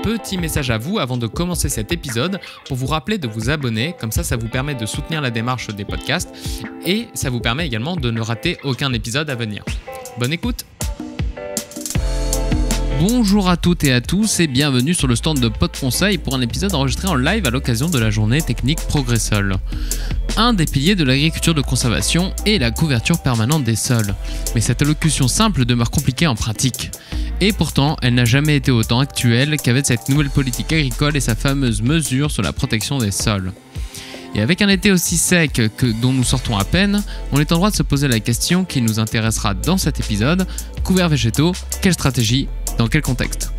Petit message à vous avant de commencer cet épisode pour vous rappeler de vous abonner, comme ça vous permet de soutenir la démarche des podcasts et ça vous permet également de ne rater aucun épisode à venir. Bonne écoute! Bonjour à toutes et à tous et bienvenue sur le stand de PodConseil pour un épisode enregistré en live à l'occasion de la journée technique Progressol. Un des piliers de l'agriculture de conservation est la couverture permanente des sols. Mais cette allocution simple demeure compliquée en pratique. Et pourtant, elle n'a jamais été autant actuelle qu'avec cette nouvelle politique agricole et sa fameuse mesure sur la protection des sols. Et avec un été aussi sec dont nous sortons à peine, on est en droit de se poser la question qui nous intéressera dans cet épisode. Couverts végétaux, quelle stratégie, dans quel contexte?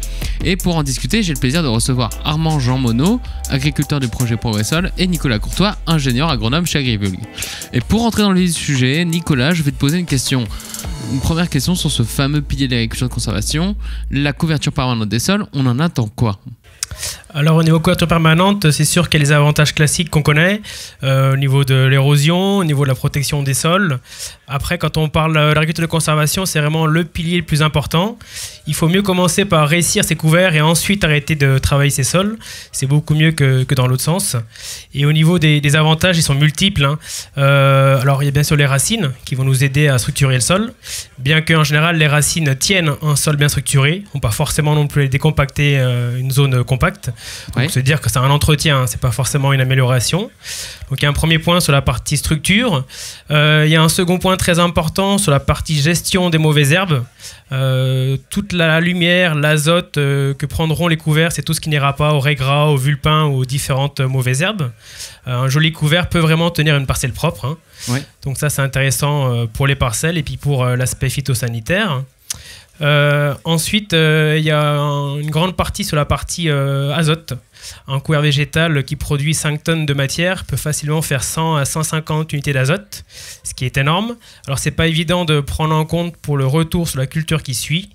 Et pour en discuter, j'ai le plaisir de recevoir Armand Jean Monod, agriculteur du projet Progressol, et Nicolas Courtois, ingénieur agronome chez Agrivulg. Et pour entrer dans le vif du sujet, Nicolas, je vais te poser une question. Une première question sur ce fameux pilier de l'agriculture de conservation, la couverture permanente des sols, on en attend quoi? Alors au niveau couverture permanente, c'est sûr qu'il y a les avantages classiques qu'on connaît, au niveau de l'érosion, au niveau de la protection des sols. Après, quand on parle de l'agriculture de conservation, c'est vraiment le pilier le plus important. Il faut mieux commencer par réussir ses couverts et ensuite arrêter de travailler ses sols. C'est beaucoup mieux que dans l'autre sens. Et au niveau des avantages, ils sont multiples. Alors il y a bien sûr les racines qui vont nous aider à structurer le sol. Bien qu'en général, les racines tiennent un sol bien structuré. On ne peut pas forcément non plus décompacter une zone compacte. Donc se dire que c'est un entretien, c'est pas forcément une amélioration. Donc il y a un premier point sur la partie structure. Il y a un second point très important sur la partie gestion des mauvaises herbes. Toute la lumière, l'azote que prendront les couverts, c'est tout ce qui n'ira pas au rais gras, au vulpin ou aux différentes mauvaises herbes. Un joli couvert peut vraiment tenir une parcelle propre. Donc ça c'est intéressant pour les parcelles et puis pour l'aspect phytosanitaire. Ensuite, il y a une grande partie sur la partie azote. Un couvert végétal qui produit 5 tonnes de matière peut facilement faire 100 à 150 unités d'azote, ce qui est énorme. Alors, c'est pas évident de prendre en compte pour le retour sur la culture qui suit.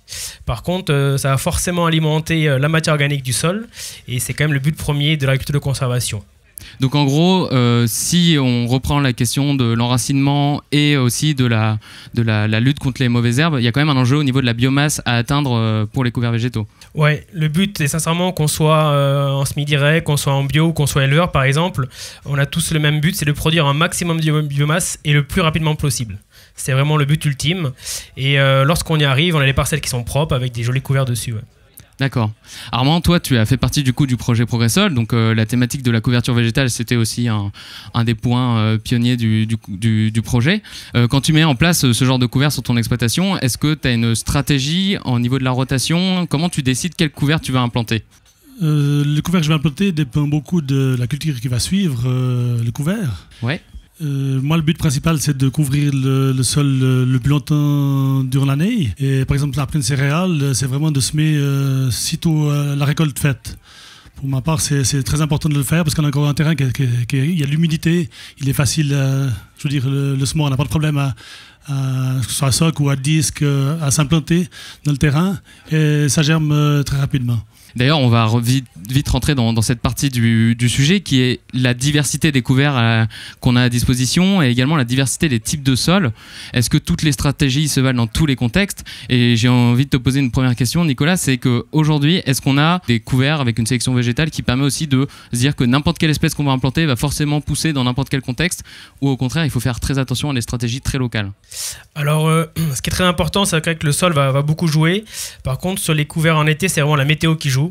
Par contre, ça va forcément alimenter la matière organique du sol et c'est quand même le but premier de l'agriculture de conservation. Donc en gros, si on reprend la question de l'enracinement et aussi de la lutte contre les mauvaises herbes, il y a quand même un enjeu au niveau de la biomasse à atteindre pour les couverts végétaux. Ouais, le but est sincèrement qu'on soit en semi-direct, qu'on soit en bio ou qu'on soit éleveur par exemple, on a tous le même but, c'est de produire un maximum de biomasse et le plus rapidement possible. C'est vraiment le but ultime et lorsqu'on y arrive, on a les parcelles qui sont propres avec des jolis couverts dessus. D'accord. Armand, toi, tu as fait partie du projet Progressol, donc la thématique de la couverture végétale, c'était aussi un des points pionniers du projet. Quand tu mets en place ce genre de couvert sur ton exploitation, est-ce que tu as une stratégie au niveau de la rotation? Comment tu décides quel couvert tu vas implanter? Le couvert que je vais implanter dépend beaucoup de la culture qui va suivre le couvert. Ouais. Moi, le but principal, c'est de couvrir le sol le plus longtemps durant l'année. Et par exemple, après une céréale, c'est vraiment de semer sitôt la récolte faite. Pour ma part, c'est très important de le faire parce qu'on a encore un terrain il y a de l'humidité. Il est facile, je veux dire, le semoir n'a pas de problème que ce soit à soc ou à disque, à s'implanter dans le terrain. Et ça germe très rapidement. D'ailleurs, on va vite rentrer dans cette partie du sujet qui est la diversité des couverts qu'on a à disposition et également la diversité des types de sols. Est-ce que toutes les stratégies se valent dans tous les contextes? Et j'ai envie de te poser une première question, Nicolas, c'est qu'aujourd'hui, est-ce qu'on a des couverts avec une sélection végétale qui permet aussi de se dire que n'importe quelle espèce qu'on va implanter va forcément pousser dans n'importe quel contexte ou au contraire, il faut faire très attention à des stratégies très locales? Alors, ce qui est très important, c'est que le sol va beaucoup jouer. Par contre, sur les couverts en été, c'est vraiment la météo qui joue.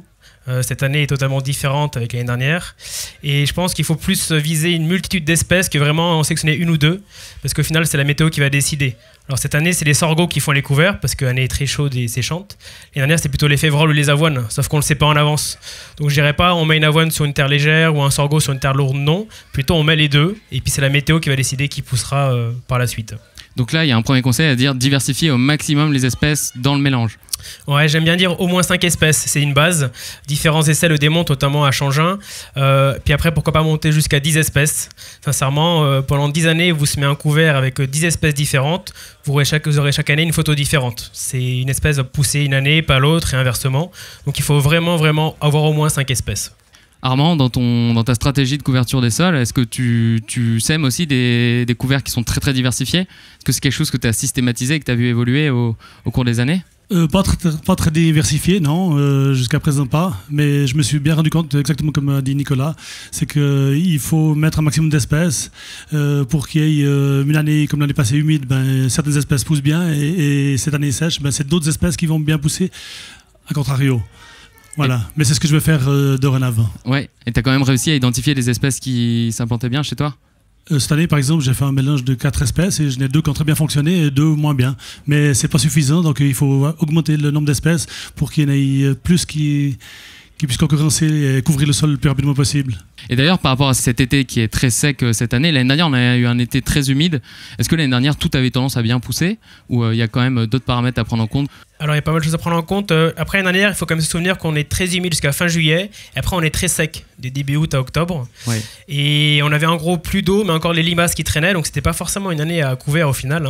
Cette année est totalement différente avec l'année dernière et je pense qu'il faut plus viser une multitude d'espèces que vraiment en sélectionner une ou deux parce qu'au final c'est la météo qui va décider. Alors cette année c'est les sorgho qui font les couverts parce que l'année est très chaude et séchante. L'année dernière c'est plutôt les févroles ou les avoines, sauf qu'on ne le sait pas en avance. Donc je dirais pas on met une avoine sur une terre légère ou un sorgho sur une terre lourde, non. Plutôt on met les deux et puis c'est la météo qui va décider qui poussera par la suite. Donc là il y a un premier conseil à dire diversifier au maximum les espèces dans le mélange. Ouais, j'aime bien dire au moins 5 espèces, c'est une base. Différents essais le démontrent, notamment à Changin. Puis après, pourquoi pas monter jusqu'à 10 espèces. Sincèrement, pendant 10 années, vous semez un couvert avec 10 espèces différentes. Vous aurez chaque année une photo différente. C'est une espèce va pousser une année, pas l'autre, et inversement. Donc il faut vraiment avoir au moins 5 espèces. Armand, dans ta stratégie de couverture des sols, est-ce que tu sèmes aussi des couverts qui sont très très diversifiés? Est-ce que c'est quelque chose que tu as systématisé et que tu as vu évoluer au cours des années? Pas très diversifié, non, jusqu'à présent pas. Mais je me suis bien rendu compte, exactement comme a dit Nicolas, c'est qu'il faut mettre un maximum d'espèces pour qu'il y ait une année comme l'année passée humide, certaines espèces poussent bien et cette année sèche, c'est d'autres espèces qui vont bien pousser, à contrario. Voilà, mais c'est ce que je vais faire dorénavant. Ouais, et tu as quand même réussi à identifier les espèces qui s'implantaient bien chez toi ? Cette année, par exemple, j'ai fait un mélange de 4 espèces et j'en ai 2 qui ont très bien fonctionné et 2 moins bien. Mais c'est pas suffisant, donc il faut augmenter le nombre d'espèces pour qu'il y en ait plus qui puissent concurrencer et couvrir le sol le plus rapidement possible. Et d'ailleurs, par rapport à cet été qui est très sec cette année, l'année dernière, on a eu un été très humide. Est-ce que l'année dernière, tout avait tendance à bien pousser ou il y a quand même d'autres paramètres à prendre en compte ? Alors il y a pas mal de choses à prendre en compte. Après l'année dernière, il faut quand même se souvenir qu'on est très humide jusqu'à fin juillet. Et après, on est très sec, de début août à octobre. Ouais. Et on avait en gros plus d'eau, mais encore les limaces qui traînaient. Donc c'était pas forcément une année à couvert au final.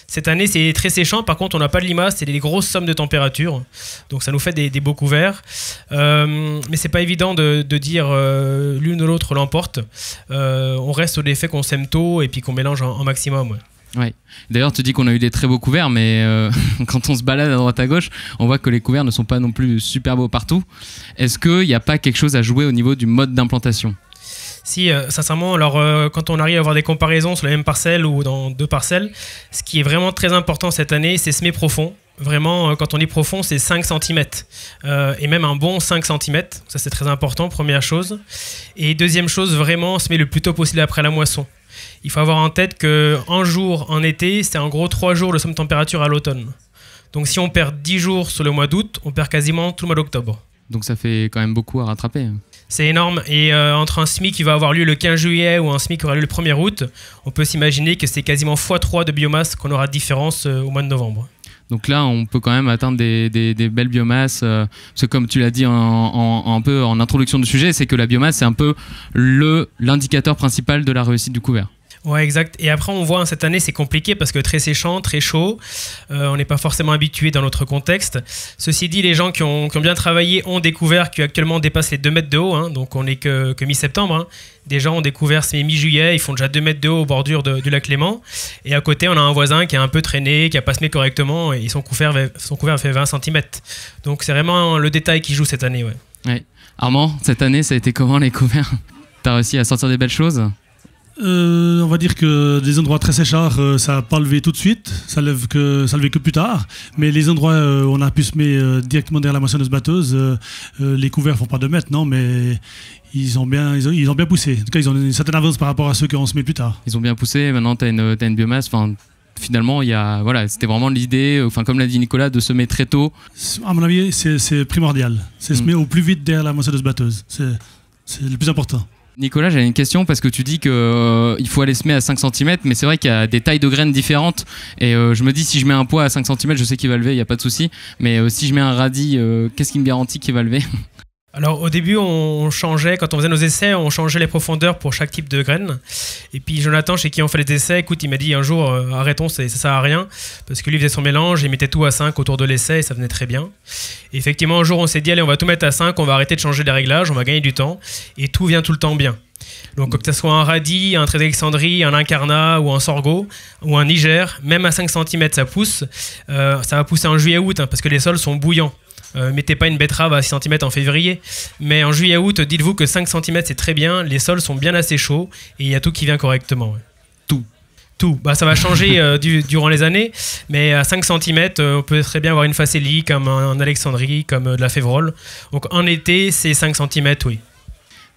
Cette année, c'est très séchant. Par contre, on n'a pas de limaces, c'est des grosses sommes de température. Donc ça nous fait des beaux couverts. Mais c'est pas évident de dire l'une ou l'autre l'emporte. On reste au défait qu'on sème tôt et puis qu'on mélange en maximum. Ouais. Ouais. D'ailleurs, tu dis qu'on a eu des très beaux couverts, mais quand on se balade à droite à gauche, on voit que les couverts ne sont pas non plus super beaux partout. Est-ce qu'il n'y a pas quelque chose à jouer au niveau du mode d'implantation ? Si, sincèrement, alors quand on arrive à avoir des comparaisons sur la même parcelle ou dans 2 parcelles, ce qui est vraiment très important cette année, c'est semer profond. Vraiment, quand on dit profond, c'est 5 cm. Et même un bon 5 cm. Ça, c'est très important, première chose. Et deuxième chose, vraiment, semer le plus tôt possible après la moisson. Il faut avoir en tête qu'un jour en été, c'est en gros 3 jours de somme température à l'automne. Donc si on perd 10 jours sur le mois d'août, on perd quasiment tout le mois d'octobre. Donc ça fait quand même beaucoup à rattraper. C'est énorme. Et entre un SMI qui va avoir lieu le 15 juillet ou un SMI qui aura lieu le 1er août, on peut s'imaginer que c'est quasiment x3 de biomasse qu'on aura de différence au mois de novembre. Donc là, on peut quand même atteindre des belles biomasses. Parce que comme tu l'as dit un peu en introduction du sujet, c'est que la biomasse, c'est un peu l'indicateur principal de la réussite du couvert. Ouais, exact. Et après, on voit cette année, c'est compliqué parce que très séchant, très chaud. On n'est pas forcément habitué dans notre contexte. Ceci dit, les gens qui ont bien travaillé ont découvert qu'actuellement on dépasse les 2 mètres de haut. Donc on n'est que mi-septembre. Des gens ont découvert mi-juillet, ils font déjà 2 mètres de haut aux bordures du lac Léman. Et à côté, on a un voisin qui a un peu traîné, qui n'a pas semé correctement et son couvert fait 20 cm. Donc c'est vraiment le détail qui joue cette année. Ouais. Armand, cette année, ça a été comment les couverts ? T'as réussi à sortir des belles choses ? On va dire que des endroits très séchards, ça n'a pas levé tout de suite, ça lève que plus tard. Mais les endroits où on a pu semer directement derrière la moissonneuse batteuse, les couverts font pas 2 mètres, non, mais ils ont bien poussé. En tout cas, ils ont une certaine avance par rapport à ceux qui ont semé plus tard. Ils ont bien poussé. Maintenant, t'as une biomasse. Finalement, c'était vraiment l'idée, comme l'a dit Nicolas, de semer très tôt. À mon avis, c'est primordial. C'est semer au plus vite derrière la moissonneuse batteuse. C'est le plus important. Nicolas, j'avais une question parce que tu dis qu'il faut aller semer à 5 cm, mais c'est vrai qu'il y a des tailles de graines différentes. Et je me dis, si je mets un pois à 5 cm, je sais qu'il va lever, il n'y a pas de souci. Mais si je mets un radis, qu'est-ce qui me garantit qu'il va lever ? Alors au début, on changeait, quand on faisait nos essais, on changeait les profondeurs pour chaque type de graines. Et puis Jonathan, chez qui on fait les essais, écoute, il m'a dit un jour, arrêtons, ça sert à rien. Parce que lui faisait son mélange, il mettait tout à 5 autour de l'essai et ça venait très bien. Et effectivement, un jour, on s'est dit, allez, on va tout mettre à 5, on va arrêter de changer les réglages, on va gagner du temps. Et tout vient tout le temps bien. Donc que ce soit un radis, un trait d'Alexandrie, un incarnat ou un sorgho ou un niger, même à 5 cm ça pousse. Ça va pousser en juillet-août parce que les sols sont bouillants. Mettez pas une betterave à 6 cm en février. Mais en juillet-août, dites-vous que 5 cm c'est très bien, les sols sont bien assez chauds et il y a tout qui vient correctement. Ouais. Tout. Ça va changer durant les années, mais à 5 cm, on peut très bien avoir une facélie comme un Alexandrie, comme de la févrole. Donc en été, c'est 5 cm, oui.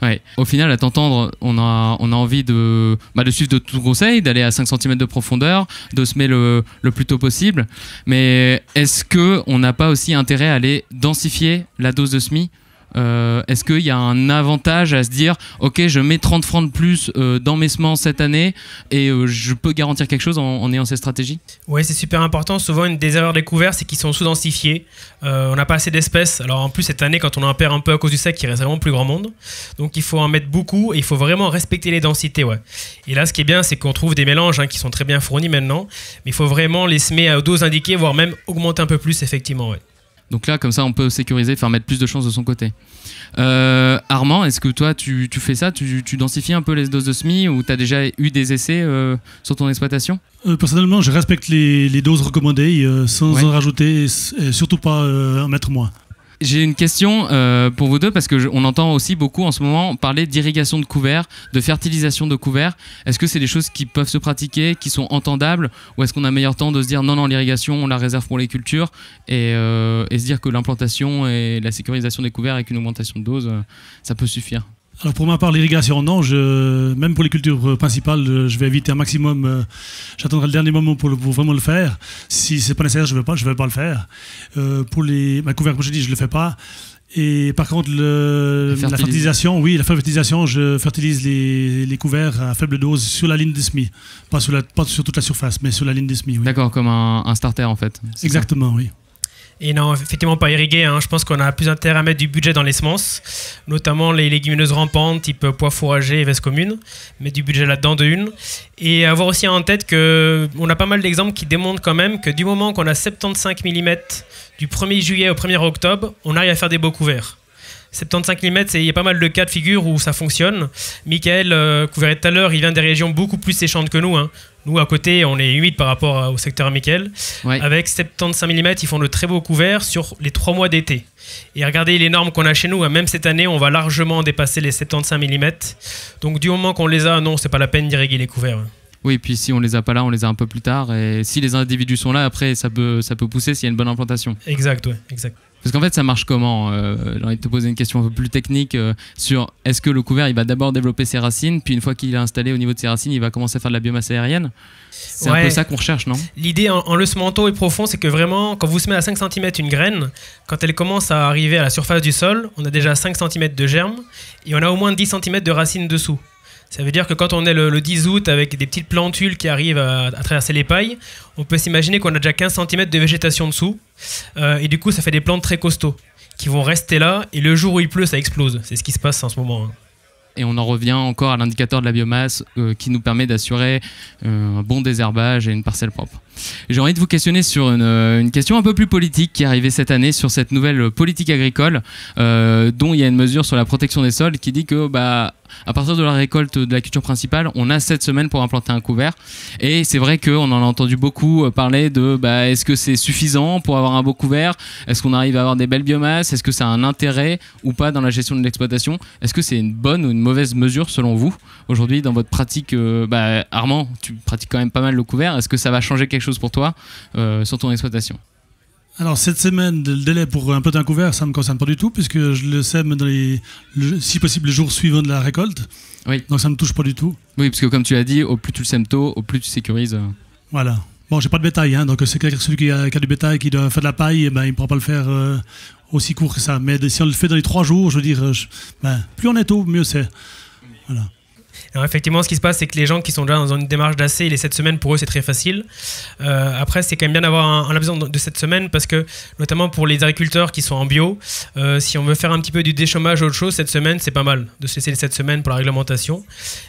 Ouais. Au final, à t'entendre, on a envie de suivre de tout conseil, d'aller à 5 cm de profondeur, de semer le plus tôt possible. Mais est-ce qu'on n'a pas aussi intérêt à aller densifier la dose de semis ? Est-ce qu'il y a un avantage à se dire ok, je mets 30 francs de plus dans mes semences cette année et je peux garantir quelque chose en ayant cette stratégie ? Oui, c'est super important. Souvent, une des erreurs des couverts, c'est qu'ils sont sous-densifiés. On n'a pas assez d'espèces. Alors en plus, cette année, quand on en perd un peu à cause du sec, il reste vraiment plus grand monde. Donc il faut en mettre beaucoup et il faut vraiment respecter les densités. Ouais. Et là, ce qui est bien, c'est qu'on trouve des mélanges qui sont très bien fournis maintenant. Mais il faut vraiment les semer à doses indiquées, voire même augmenter un peu plus, effectivement. Ouais. Donc là, comme ça, on peut sécuriser, faire mettre plus de chances de son côté. Armand, est-ce que toi, tu fais ça, tu densifies un peu les doses de SMI ou tu as déjà eu des essais sur ton exploitation? Personnellement, je respecte les doses recommandées sans en rajouter et surtout pas en mettre moins. J'ai une question pour vous deux parce qu'on entend aussi beaucoup en ce moment parler d'irrigation de couverts, de fertilisation de couverts. Est-ce que c'est des choses qui peuvent se pratiquer, qui sont entendables, ou est-ce qu'on a meilleur temps de se dire non, l'irrigation, on la réserve pour les cultures et se dire que l'implantation et la sécurisation des couverts avec une augmentation de dose, ça peut suffire? Alors pour ma part, l'irrigation, non. Même pour les cultures principales, je vais éviter un maximum. J'attendrai le dernier moment pour vraiment le faire. Si c'est pas nécessaire, je vais pas le faire. Pour ma couvercle, comme je dis, je le fais pas. Et par contre, la fertilisation, oui, la fertilisation, je fertilise les couverts à faible dose sur la ligne des semis. Pas sur toute la surface, mais sur la ligne des semis. Oui. D'accord, comme un starter en fait. Exactement, oui. Et non, effectivement pas irrigué, hein. Je pense qu'on a plus intérêt à mettre du budget dans les semences, notamment les légumineuses rampantes type pois fourragers et vesses communes, mettre du budget là-dedans de une. Et avoir aussi en tête qu'on a pas mal d'exemples qui démontrent quand même que du moment qu'on a 75 mm du 1er juillet au 1er octobre, on arrive à faire des beaux couverts. 75 mm, il y a pas mal de cas de figure où ça fonctionne. Michael couvrait tout à l'heure, il vient des régions beaucoup plus séchantes que nous, hein. Nous, à côté, on est humide par rapport au secteur Michael. Ouais. Avec 75 mm, ils font de très beaux couverts sur les 3 mois d'été. Et regardez les normes qu'on a chez nous, hein. Même cette année, on va largement dépasser les 75 mm. Donc du moment qu'on les a, non, c'est pas la peine d'irriguer les couverts. Oui, puis si on les a pas là, on les a un peu plus tard. Et si les individus sont là, après, ça peut pousser s'il y a une bonne implantation. Exact, ouais, exact. Parce qu'en fait, ça marche comment? J'ai envie de te poser une question un peu plus technique sur est-ce que le couvert, il va d'abord développer ses racines, puis une fois qu'il est installé au niveau de ses racines, il va commencer à faire de la biomasse aérienne? C'est un peu ça qu'on recherche, non? L'idée en le sementeau est profond, c'est que vraiment, quand vous semez à 5 cm une graine, quand elle commence à arriver à la surface du sol, on a déjà 5 cm de germe et on a au moins 10 cm de racines dessous. Ça veut dire que quand on est le 10 août avec des petites plantules qui arrivent à traverser les pailles, on peut s'imaginer qu'on a déjà 15 cm de végétation dessous. Et du coup, ça fait des plantes très costauds qui vont rester là. Et le jour où il pleut, ça explose. C'est ce qui se passe en ce moment, hein. Et on en revient encore à l'indicateur de la biomasse qui nous permet d'assurer un bon désherbage et une parcelle propre. J'ai envie de vous questionner sur une question un peu plus politique qui est arrivée cette année sur cette nouvelle politique agricole dont il y a une mesure sur la protection des sols qui dit que à partir de la récolte de la culture principale, on a 7 semaines pour implanter un couvert. Et c'est vrai qu'on en a entendu beaucoup parler de est-ce que c'est suffisant pour avoir un beau couvert? Est-ce qu'on arrive à avoir des belles biomasses? Est-ce que ça a un intérêt ou pas dans la gestion de l'exploitation? Est-ce que c'est une bonne ou une mauvaise mesure selon vous? Aujourd'hui, dans votre pratique, Armand, tu pratiques quand même pas mal le couvert. Est-ce que ça va changer quelque chose pour toi sur ton exploitation? Alors, cette semaine, le délai pour implanter un couvert, ça ne me concerne pas du tout, puisque je le sème si possible, le jour suivant de la récolte. Oui. Donc, ça ne me touche pas du tout. Oui, parce que comme tu l'as dit, au plus tu le sèmes tôt, au plus tu sécurises. Voilà. Bon, j'ai pas de bétail, hein, donc c'est celui qui a du bétail, qui doit faire de la paille, il ne pourra pas le faire aussi court que ça. Mais si on le fait dans les 3 jours, je veux dire, plus on est tôt, mieux c'est. Voilà. Alors effectivement, ce qui se passe, c'est que les gens qui sont déjà dans une démarche d'AC, les 7 semaines, pour eux, c'est très facile. Après, c'est quand même bien d'avoir un laps de 7 semaines parce que, notamment pour les agriculteurs qui sont en bio, si on veut faire un petit peu du déchômage ou autre chose, 7 semaines, c'est pas mal de se laisser les 7 semaines pour la réglementation.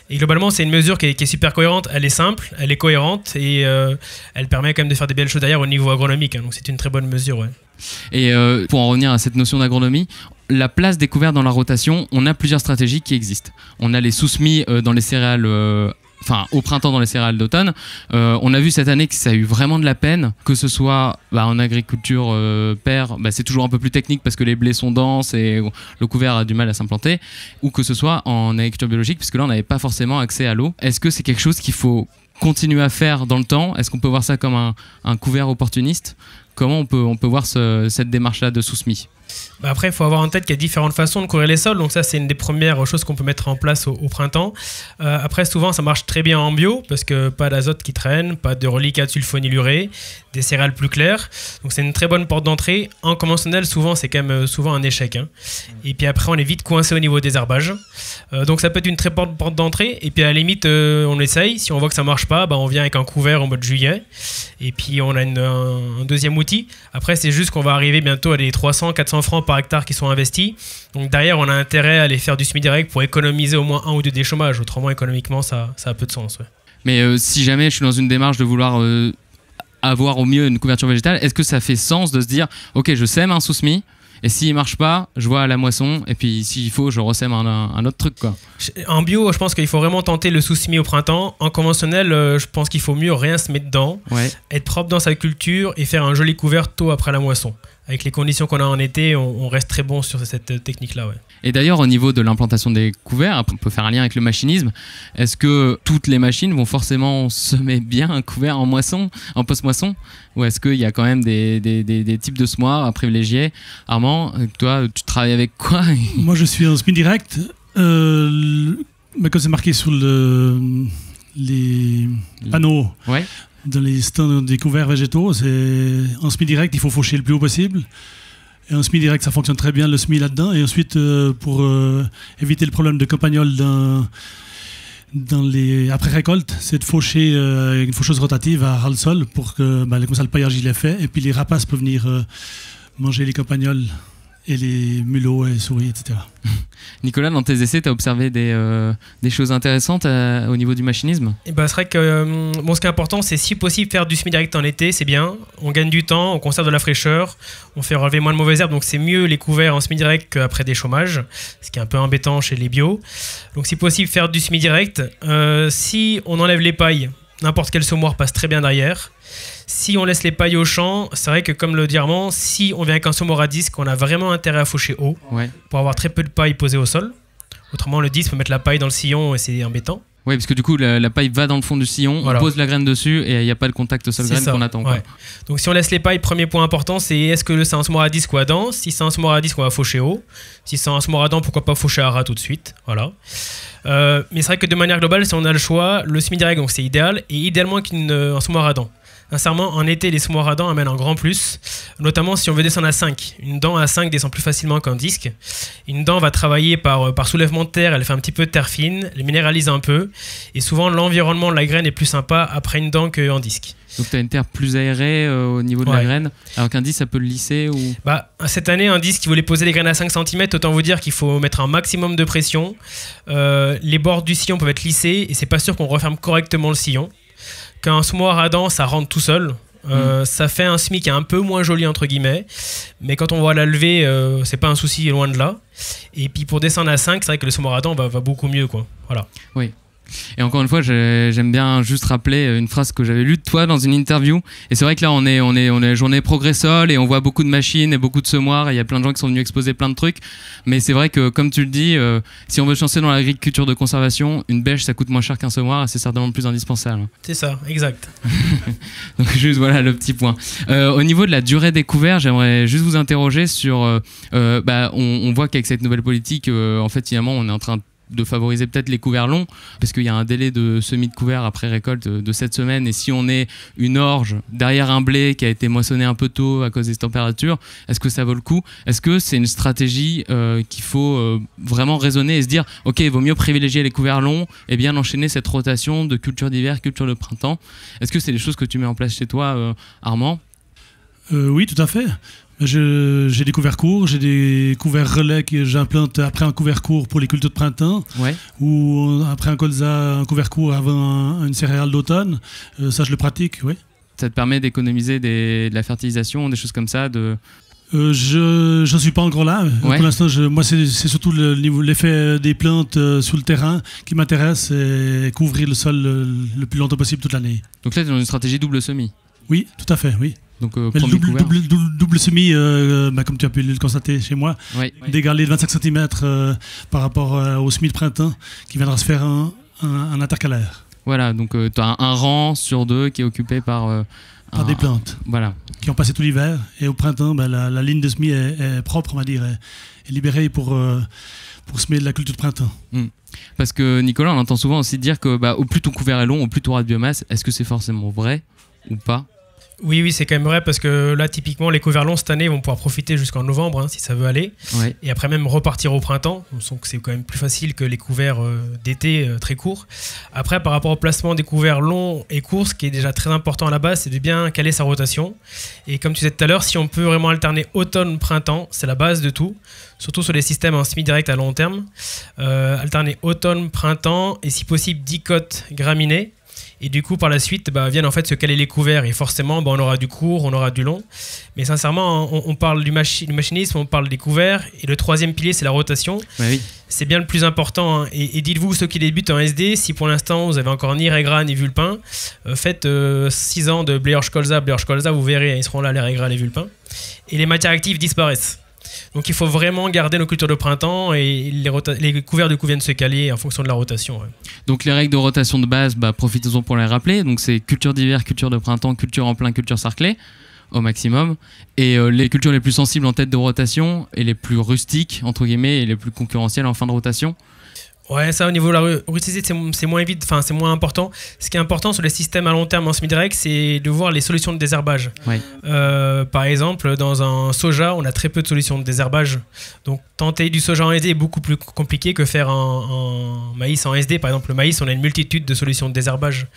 Et globalement, c'est une mesure qui est super cohérente. Elle est simple, elle est cohérente et elle permet quand même de faire des belles choses derrière au niveau agronomique. Hein, donc c'est une très bonne mesure, ouais. Et pour en revenir à cette notion d'agronomie, la place des couverts dans la rotation, on a plusieurs stratégies qui existent. On a les sous-semis dans les céréales, au printemps dans les céréales d'automne. On a vu cette année que ça a eu vraiment de la peine, que ce soit en agriculture paire, c'est toujours un peu plus technique parce que les blés sont denses et le couvert a du mal à s'implanter, ou que ce soit en agriculture biologique, puisque là on n'avait pas forcément accès à l'eau. Est-ce que c'est quelque chose qu'il faut continuer à faire dans le temps? Est-ce qu'on peut voir ça comme un couvert opportuniste? Comment on peut voir cette démarche-là de sous-semis? Après, il faut avoir en tête qu'il y a différentes façons de couvrir les sols. Donc ça, c'est une des premières choses qu'on peut mettre en place au printemps. Après, souvent, ça marche très bien en bio parce que pas d'azote qui traîne, pas de reliquats de sulfonylurée, des céréales plus claires. Donc c'est une très bonne porte d'entrée. En conventionnel, souvent, c'est quand même souvent un échec, hein. Et puis après, on est vite coincé au niveau des herbages. Donc ça peut être une très bonne porte d'entrée. Et puis à la limite, on essaye. Si on voit que ça marche pas, on vient avec un couvert au mois de juillet. Et puis on a un deuxième outil. Après, c'est juste qu'on va arriver bientôt à des 300-400 francs par hectare qui sont investis. Donc derrière, on a intérêt à aller faire du semi-direct pour économiser au moins 1 ou 2 déchômages. Autrement, économiquement, ça a peu de sens. Ouais. Mais si jamais je suis dans une démarche de vouloir avoir au mieux une couverture végétale, est-ce que ça fait sens de se dire, ok, je sème un sous-semis, et s'il marche pas, je vois à la moisson, et puis s'il faut, je ressème un autre truc, quoi. En bio, je pense qu'il faut vraiment tenter le sous-semis au printemps. En conventionnel, je pense qu'il faut mieux rien se mettre dedans, être propre dans sa culture et faire un joli couvert tôt après la moisson. Avec les conditions qu'on a en été, on reste très bon sur cette technique-là. Ouais. Et d'ailleurs, au niveau de l'implantation des couverts, on peut faire un lien avec le machinisme. Est-ce que toutes les machines vont forcément semer bien un couvert en moisson, en post-moisson? Ou est-ce qu'il y a quand même des types de semoirs à privilégier? Armand, toi, tu travailles avec quoi? Moi, je suis en semis direct. Mais comme c'est marqué sur les panneaux, dans les stands des couverts végétaux, c'est en semis direct, il faut faucher le plus haut possible. Et en semis direct, ça fonctionne très bien, le semis là-dedans. Et ensuite, pour éviter le problème de campagnol dans les après-récolte, c'est de faucher une faucheuse rotative à ras le sol pour que comme ça, le paillage il est fait. Et puis les rapaces peuvent venir manger les campagnols et les mulots et les souris, etc. Nicolas, dans tes essais, tu as observé des choses intéressantes au niveau du machinisme? Et c'est vrai que ce qui est important, c'est si possible faire du semis direct en été, c'est bien. On gagne du temps, on conserve de la fraîcheur, on fait relever moins de mauvaises herbes, donc c'est mieux les couverts en semis direct qu'après des chômages, ce qui est un peu embêtant chez les bio. Donc si possible, faire du semis direct. Si on enlève les pailles, n'importe quel semoir passe très bien derrière. Si on laisse les pailles au champ, c'est vrai que comme le dit Armand, si on vient avec un semoir à disque, on a vraiment intérêt à faucher haut pour avoir très peu de paille posée au sol. Autrement, le disque peut mettre la paille dans le sillon et c'est embêtant. Oui, parce que du coup, la paille va dans le fond du sillon, on pose la graine dessus et il n'y a pas le contact sol-graine qu'on attend. Ouais. Donc si on laisse les pailles, premier point important, c'est est-ce que c'est un semoir à disque ou à dents? Si c'est un semoir à disque, on va faucher haut. Si c'est un semoir à dents, pourquoi pas faucher à ras tout de suite. Voilà. Mais c'est vrai que de manière globale, si on a le choix, le semi-direct, donc c'est idéal, et idéalement un semoir à dents. Sincèrement, en été, les semoirs à dents amènent un grand plus, notamment si on veut descendre à 5. Une dent à 5 descend plus facilement qu'un disque. Une dent va travailler par soulèvement de terre, elle fait un petit peu de terre fine, elle minéralise un peu, et souvent l'environnement de la graine est plus sympa après une dent qu'en disque. Donc tu as une terre plus aérée au niveau de la graine, alors qu'un disque, ça peut le lisser ou... Cette année, un disque qui voulait poser les graines à 5 cm, autant vous dire qu'il faut mettre un maximum de pression. Les bords du sillon peuvent être lissés, et c'est pas sûr qu'on referme correctement le sillon. Qu'un semoir à dents, ça rentre tout seul. Ça fait un semis qui est un peu moins joli, entre guillemets. Mais quand on voit la lever, c'est pas un souci, loin de là. Et puis pour descendre à 5, c'est vrai que le semoir à dents va beaucoup mieux, quoi. Voilà. Oui. Et encore une fois, j'aime bien juste rappeler une phrase que j'avais lue de toi dans une interview. Et c'est vrai que là, on est journée Progressol et on voit beaucoup de machines et beaucoup de semoirs. Et il y a plein de gens qui sont venus exposer plein de trucs. Mais c'est vrai que, comme tu le dis, si on veut se lancer dans l'agriculture de conservation, une bêche, ça coûte moins cher qu'un semoir et c'est certainement plus indispensable. C'est ça, exact. Donc juste voilà le petit point. Au niveau de la durée des couverts, j'aimerais juste vous interroger sur... on voit qu'avec cette nouvelle politique, en fait, finalement, on est en train de favoriser peut-être les couverts longs, parce qu'il y a un délai de semis de couvert après récolte de 7 semaines, et si on est une orge derrière un blé qui a été moissonné un peu tôt à cause des températures, est-ce que ça vaut le coup? Est-ce que c'est une stratégie qu'il faut vraiment raisonner et se dire, ok, il vaut mieux privilégier les couverts longs et bien enchaîner cette rotation de culture d'hiver, culture de printemps? Est-ce que c'est des choses que tu mets en place chez toi, Armand? Oui, tout à fait. J'ai des couverts courts, j'ai des couverts relais que j'implante après un couvert court pour les cultures de printemps, ou après un colza, un couvert court avant une céréale d'automne. Ça, je le pratique, oui. Ça te permet d'économiser de la fertilisation, des choses comme ça Je ne suis pas encore là. Pour l'instant, moi, c'est surtout l'effet des plantes sur le terrain qui m'intéresse, et couvrir le sol le plus longtemps possible toute l'année. Donc là, tu es dans une stratégie double semis? Oui, tout à fait, oui. Donc, double semis, comme tu as pu le constater chez moi, d'égaler de 25 cm par rapport au semis de printemps qui viendra se faire un intercalaire. Voilà, donc tu as un rang sur 2 qui est occupé par des plantes qui ont passé tout l'hiver. Et au printemps, la ligne de semis est propre, on va dire, est libérée pour semer de la culture de printemps. Parce que Nicolas, on entend souvent aussi dire que au plus ton couvert est long, au plus tu auras de biomasse. Est-ce que c'est forcément vrai ou pas? Oui, c'est quand même vrai, parce que là, typiquement, les couverts longs cette année vont pouvoir profiter jusqu'en novembre, si ça veut aller. Et après même repartir au printemps. Donc c'est quand même plus facile que les couverts d'été très courts. Après, par rapport au placement des couverts longs et courts, ce qui est déjà très important à la base, c'est de bien caler sa rotation. Et comme tu disais tout à l'heure, si on peut vraiment alterner automne-printemps, c'est la base de tout. Surtout sur les systèmes en semi-direct à long terme. Alterner automne-printemps et si possible dicote graminées. Et du coup, par la suite, viennent en fait se caler les couverts. Et forcément, on aura du court, on aura du long. Mais sincèrement, on parle du machinisme, on parle des couverts. Et le troisième pilier, c'est la rotation. Oui. C'est bien le plus important. Hein. Et dites-vous, ceux qui débutent en SD, si pour l'instant, vous avez encore ni Regra ni Vulpin, faites 6 ans de Bleyer-Skolza, vous verrez, ils seront là, les Regra, les Vulpins. Et les matières actives disparaissent. Donc il faut vraiment garder nos cultures de printemps et les couverts du coup viennent se caler en fonction de la rotation. Ouais. Donc les règles de rotation de base, profitons-en pour les rappeler. Donc c'est culture d'hiver, culture de printemps, culture en plein, culture sarclée au maximum. Et les cultures les plus sensibles en tête de rotation et les plus rustiques, entre guillemets, et les plus concurrentielles en fin de rotation. Ouais, ça au niveau de la rusticité, c'est moins vite, enfin c'est moins important. Ce qui est important sur les systèmes à long terme en semi-direct, c'est de voir les solutions de désherbage. Ouais. Par exemple, dans un soja, on a très peu de solutions de désherbage. Donc tenter du soja en SD est beaucoup plus compliqué que faire un maïs en SD. Par exemple, le maïs, on a une multitude de solutions de désherbage.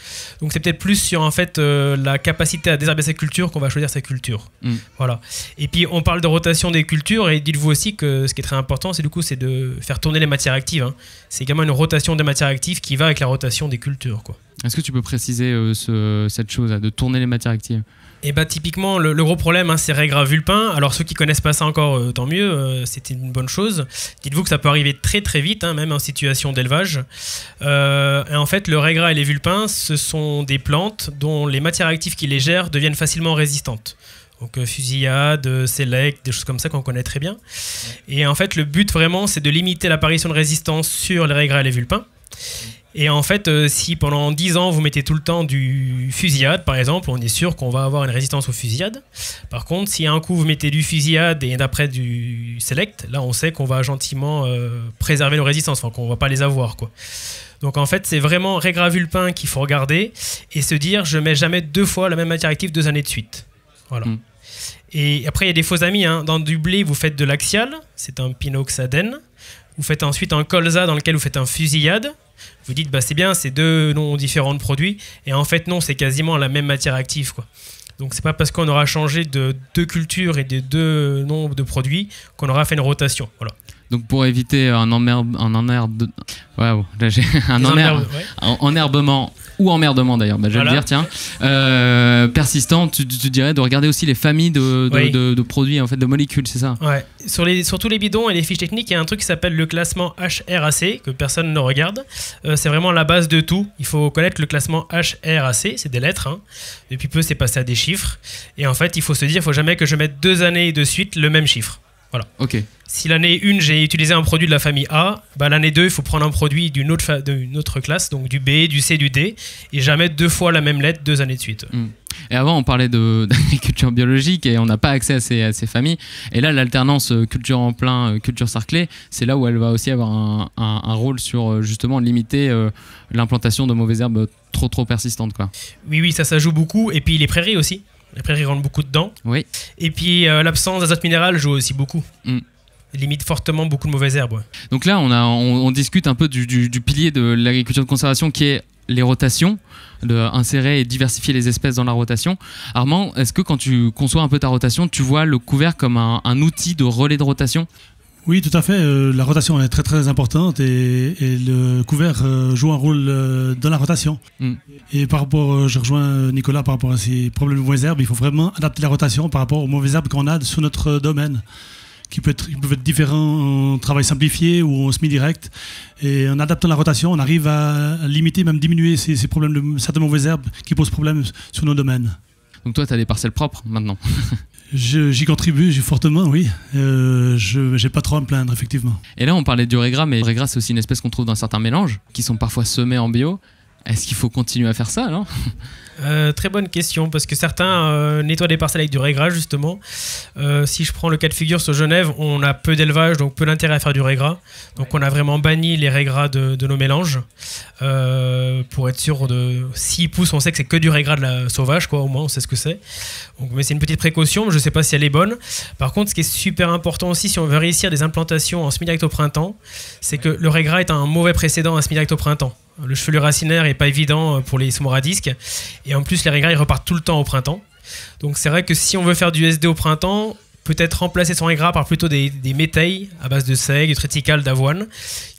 Donc c'est peut-être plus sur en fait la capacité à désherber sa culture qu'on va choisir sa culture. Voilà. Et puis on parle de rotation des cultures et dites-vous aussi que ce qui est très important, c'est de faire tourner les matières actives. Hein. C'est également une rotation des matières actives qui va avec la rotation des cultures, quoi. Est-ce que tu peux préciser cette chose de tourner les matières actives? Et typiquement, le gros problème, hein, c'est Regra Vulpin. Alors ceux qui connaissent pas ça encore, tant mieux, c'est une bonne chose. Dites-vous que ça peut arriver très très vite, hein, même en situation d'élevage. Et en fait, le Regra et les Vulpins, ce sont des plantes dont les matières actives qui les gèrent deviennent facilement résistantes. Donc fusillade, select, des choses comme ça qu'on connaît très bien. Et en fait, le but vraiment, c'est de limiter l'apparition de résistance sur les Regra et les Vulpins. Et en fait, si pendant 10 ans, vous mettez tout le temps du fusillade, par exemple, on est sûr qu'on va avoir une résistance aux fusillades. Par contre, si un coup, vous mettez du fusillade et d'après du select, là, on sait qu'on va gentiment préserver nos résistances, enfin qu'on ne va pas les avoir, quoi. Donc en fait, c'est vraiment Regra Vulpin qu'il faut regarder et se dire, je mets jamais 2 fois la même matière active 2 années de suite. Voilà. Et après, il y a des faux amis. Hein. Dans du blé, vous faites de l'axial, c'est un pinoxadène. Vous faites ensuite un colza dans lequel vous faites un fusillade. Vous dites, c'est bien, c'est 2 noms différents de produits. Et en fait, non, c'est quasiment la même matière active, quoi. Donc, c'est pas parce qu'on aura changé de 2 cultures et de 2 noms de produits qu'on aura fait une rotation. Voilà. Donc, pour éviter un enherbement ou emmerdement d'ailleurs, je vais le dire, tiens, persistant, tu dirais de regarder aussi les familles de produits, en fait, de molécules, c'est ça? Ouais. Sur tous les bidons et les fiches techniques, il y a un truc qui s'appelle le classement HRAC, que personne ne regarde. C'est vraiment la base de tout. Il faut connaître le classement HRAC, c'est des lettres. Hein. Depuis peu, c'est passé à des chiffres. Et en fait, il faut se dire, il ne faut jamais que je mette 2 années de suite le même chiffre. Voilà. Ok. Si l'année 1, j'ai utilisé un produit de la famille A, l'année 2, il faut prendre un produit d'une autre classe, donc du B, du C, du D, et jamais 2 fois la même lettre 2 années de suite. Et avant, on parlait d'agriculture biologique et on n'a pas accès à ces familles. Et là, l'alternance culture en plein, culture sarclée, c'est là où elle va aussi avoir un rôle sur justement limiter l'implantation de mauvaises herbes trop persistantes, quoi. Oui, ça joue beaucoup. Et puis les prairies aussi. Les prairies rentrent beaucoup dedans. Oui. Et puis l'absence d'azote minéral joue aussi beaucoup. Limite fortement beaucoup de mauvaises herbes. Ouais. Donc là, on discute un peu du pilier de l'agriculture de conservation qui est les rotations, d'insérer et diversifier les espèces dans la rotation. Armand, est-ce que quand tu conçois un peu ta rotation, tu vois le couvert comme un outil de relais de rotation? Oui, tout à fait. La rotation est très très importante et le couvert joue un rôle dans la rotation. Et par rapport, je rejoins Nicolas par rapport à ces problèmes de mauvaises herbes, il faut vraiment adapter la rotation par rapport aux mauvaises herbes qu'on a sur notre domaine, qui peuvent être différents en travail simplifié ou en semi-direct. Et en adaptant la rotation, on arrive à limiter, même diminuer ces problèmes de certaines mauvaises herbes qui posent problème sur nos domaines. Donc toi, tu as des parcelles propres maintenant? J'y contribue fortement, oui. Je n'ai pas trop à me plaindre, effectivement. Et là, on parlait du Regra, mais le Regra, c'est aussi une espèce qu'on trouve dans certains mélanges, qui sont parfois semés en bio. Est-ce qu'il faut continuer à faire ça, non? Très bonne question, parce que certains nettoient des parcelles avec du Regra, justement. Si je prends le cas de figure sur Genève, on a peu d'élevage, donc peu d'intérêt à faire du Regra. Donc on a vraiment banni les Regras de nos mélanges, pour être sûr de... S'ils poussent, on sait que c'est que du Regra de la sauvage, quoi, au moins on sait ce que c'est. Donc, mais c'est une petite précaution, je ne sais pas si elle est bonne. Par contre, ce qui est super important aussi, si on veut réussir des implantations en semi-direct au printemps, c'est que le Regra est un mauvais précédent en semi-direct au printemps. Le chevelu racinaire n'est pas évident pour les semoirs à disque. Et en plus, les Regra, ils repartent tout le temps au printemps. Donc c'est vrai que si on veut faire du SD au printemps, peut-être remplacer son ingrat par plutôt des métailles à base de seigle, de triticale, d'avoine,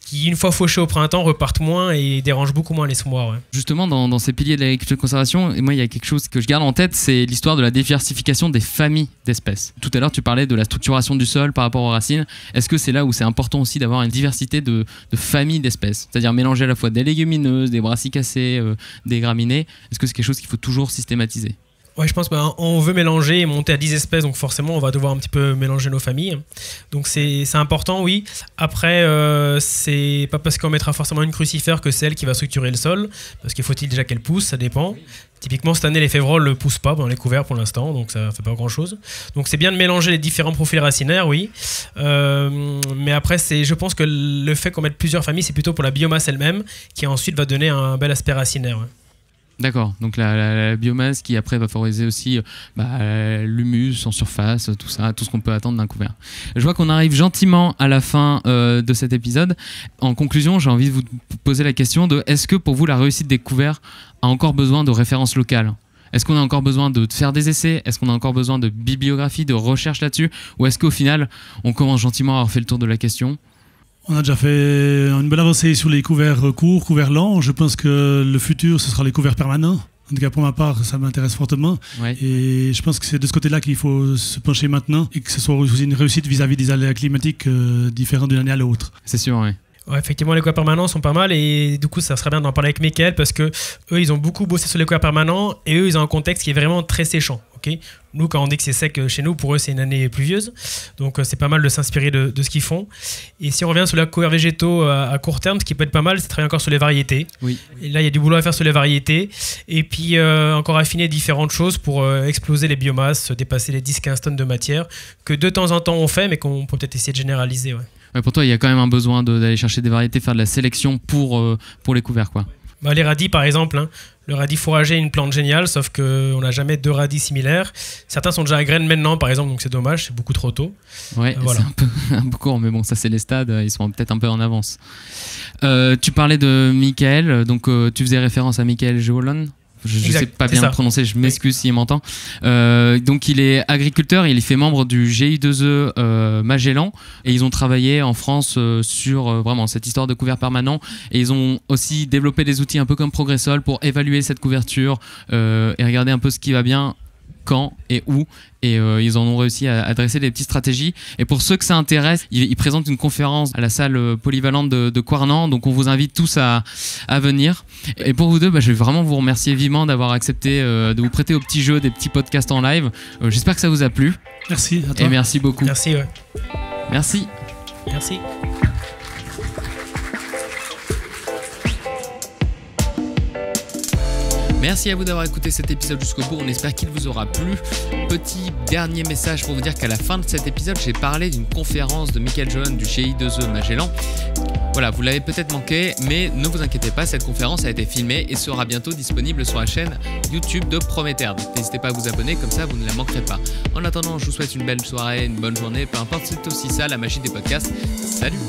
qui, une fois fauchés au printemps, repartent moins et dérangent beaucoup moins les semoirs. Ouais. Justement, dans ces piliers de l'agriculture de conservation, et moi, il y a quelque chose que je garde en tête, c'est l'histoire de la diversification des familles d'espèces. Tout à l'heure, tu parlais de la structuration du sol par rapport aux racines. Est-ce que c'est là où c'est important aussi d'avoir une diversité de familles d'espèces, c'est-à-dire mélanger à la fois des légumineuses, des brassicacées, des graminées? Est-ce que c'est quelque chose qu'il faut toujours systématiser? Ouais, je pense qu'on veut mélanger et monter à 10 espèces, donc forcément on va devoir un petit peu mélanger nos familles. Donc c'est important, oui. Après, c'est pas parce qu'on mettra forcément une crucifère que c'est elle qui va structurer le sol, parce qu'il faut-il déjà qu'elle pousse, ça dépend. Typiquement, cette année, les févroles ne poussent pas dans les couverts pour l'instant, donc ça ne fait pas grand-chose. Donc c'est bien de mélanger les différents profils racinaires, oui. Mais après, je pense que le fait qu'on mette plusieurs familles, c'est plutôt pour la biomasse elle-même, qui ensuite va donner un bel aspect racinaire. Ouais. D'accord, donc la biomasse qui après va favoriser aussi l'humus en surface, tout ça, tout ce qu'on peut attendre d'un couvert. Je vois qu'on arrive gentiment à la fin de cet épisode. En conclusion, j'ai envie de vous poser la question de est-ce que pour vous la réussite des couverts a encore besoin de références locales ? Est-ce qu'on a encore besoin de faire des essais ? Est-ce qu'on a encore besoin de bibliographie, de recherche là-dessus ? Ou est-ce qu'au final, on commence gentiment à avoir fait le tour de la question ? On a déjà fait une belle avancée sur les couverts courts, couverts lents. Je pense que le futur, ce sera les couverts permanents. En tout cas, pour ma part, ça m'intéresse fortement. Ouais. Et je pense que c'est de ce côté-là qu'il faut se pencher maintenant et que ce soit aussi une réussite vis-à-vis des aléas climatiques différents d'une année à l'autre. C'est sûr, oui. Ouais, effectivement, les couverts permanents sont pas mal et du coup, ça serait bien d'en parler avec Mickaël parce que eux, ils ont beaucoup bossé sur les couverts permanents et eux, ils ont un contexte qui est vraiment très séchant. Okay, nous, quand on dit que c'est sec chez nous, pour eux, c'est une année pluvieuse. Donc, c'est pas mal de s'inspirer de ce qu'ils font. Et si on revient sur les couverts végétaux à court terme, ce qui peut être pas mal, c'est de travailler encore sur les variétés. Oui. Et là, il y a du boulot à faire sur les variétés. Et puis, encore affiner différentes choses pour exploser les biomasses, dépasser les 10-15 tonnes de matière que de temps en temps on fait, mais qu'on peut peut-être essayer de généraliser. Ouais. Ouais, pour toi, il y a quand même un besoin d'aller chercher des variétés, faire de la sélection pour les couverts, quoi. Les radis, par exemple, hein. Le radis fourragé est une plante géniale, sauf qu'on n'a jamais deux radis similaires. Certains sont déjà à graines maintenant, par exemple, donc c'est dommage, c'est beaucoup trop tôt. Ouais, voilà. C'est un peu court, mais bon, ça c'est les stades, ils sont peut-être un peu en avance. Tu parlais de Mickaël, donc tu faisais référence à Mickaël Jolan. Je ne sais pas bien le prononcer, je m'excuse s'il m'entend. Donc il est agriculteur, il est fait membre du GI2E Magellan et ils ont travaillé en France sur vraiment cette histoire de couvert permanent et ils ont aussi développé des outils un peu comme Progressol pour évaluer cette couverture et regarder un peu ce qui va bien, quand et où. Et ils en ont réussi à dresser des petites stratégies. Et pour ceux que ça intéresse, ils présentent une conférence à la salle polyvalente de Coirnan. Donc on vous invite tous à venir. Et pour vous deux, je vais vraiment vous remercier vivement d'avoir accepté de vous prêter au petit jeu des petits podcasts en live. J'espère que ça vous a plu. Merci à toi. Et merci beaucoup. Merci. Ouais. Merci. Merci. Merci à vous d'avoir écouté cet épisode jusqu'au bout, on espère qu'il vous aura plu. Petit dernier message pour vous dire qu'à la fin de cet épisode, j'ai parlé d'une conférence de Mickaël Jolan du GI2E Magellan. Voilà, vous l'avez peut-être manqué, mais ne vous inquiétez pas, cette conférence a été filmée et sera bientôt disponible sur la chaîne YouTube de Prométer. Donc n'hésitez pas à vous abonner, comme ça vous ne la manquerez pas. En attendant, je vous souhaite une belle soirée, une bonne journée, peu importe, c'est aussi ça la magie des podcasts. Salut!